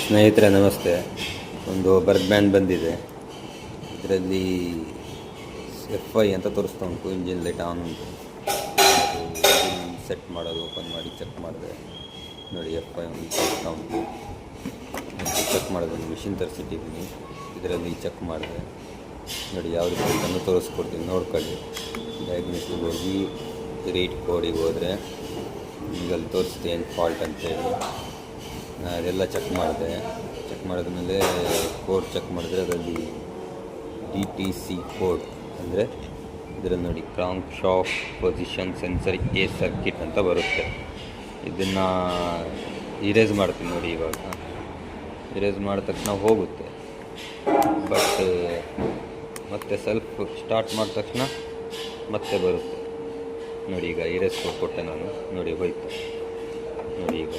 ಸ್ನೇಹಿತರೆ ನಮಸ್ತೆ. ಒಂದು ಬರ್ಗ್ ಬ್ಯಾಂಡ್ ಬಂದಿದೆ. ಇದರಲ್ಲಿ FI ಅಂತ ತೋರಿಸ್ತಾ ಉಂಟು. ಇಂಜಿನ್ ಲೈಟ್ ಆನ್ ಉಂಟು. ಅದು ಇಂಜಿನ್ ಸೆಟ್ ಮಾಡೋದು ಓಪನ್ ಮಾಡಿ ಚೆಕ್ ಮಾಡಿದೆ. ನೋಡಿ FI ಒಂದು ತೋರಿಸ್ತಾ ಉಂಟು. ಚೆಕ್ ಮಾಡೋದು ಒಂದು ಮಿಷಿನ್ ತರಿಸಿಟ್ಟಿದ್ದೀನಿ. ಇದರಲ್ಲಿ ಚೆಕ್ ಮಾಡಿದೆ. ನೋಡಿ ಯಾವ ರೀತಿ ಅಂತಲೂ ತೋರಿಸ್ಕೊಡ್ತೀನಿ, ನೋಡ್ಕೊಳ್ಳಿ. ಡಯಾಗ್ನೋಸ್ಟಿಗೆ ಹೋಗಿ ರೀಡ್ ಕೋಡಿಗೆ ಹೋದರೆ ನಿಮಗಲ್ಲಿ ತೋರಿಸ್ತೀನಿ ಏನು ಫಾಲ್ಟ್ ಅಂತೇಳಿ. ಅದೆಲ್ಲ ಚೆಕ್ ಮಾಡಿದೆ. ಚೆಕ್ ಮಾಡಿದ್ಮೇಲೆ ಕೋಡ್ ಚೆಕ್ ಮಾಡಿದ್ರೆ ಅದರಲ್ಲಿ DTC ಕೋಡ್ ಅಂದರೆ ಇದರಲ್ಲಿ ನೋಡಿ crank shaft position sensor A circuit ಅಂತ ಬರುತ್ತೆ. ಇದನ್ನು ಇರೇಸ್ ಮಾಡ್ತೀನಿ ನೋಡಿ. ಇವಾಗ ಇರೇಸ್ ಮಾಡಿದ ತಕ್ಷಣ ಹೋಗುತ್ತೆ, ಬಟ್ ಮತ್ತೆ ಸೆಲ್ಫ್ ಸ್ಟಾರ್ಟ್ ಮಾಡಿದ ತಕ್ಷಣ ಮತ್ತೆ ಬರುತ್ತೆ. ನೋಡಿ ಈಗ ಇರೇಸ್ ಕೊಟ್ಟೆ ನಾನು. ನೋಡಿ ಹೋಯ್ತು ನೋಡಿ ಈಗ.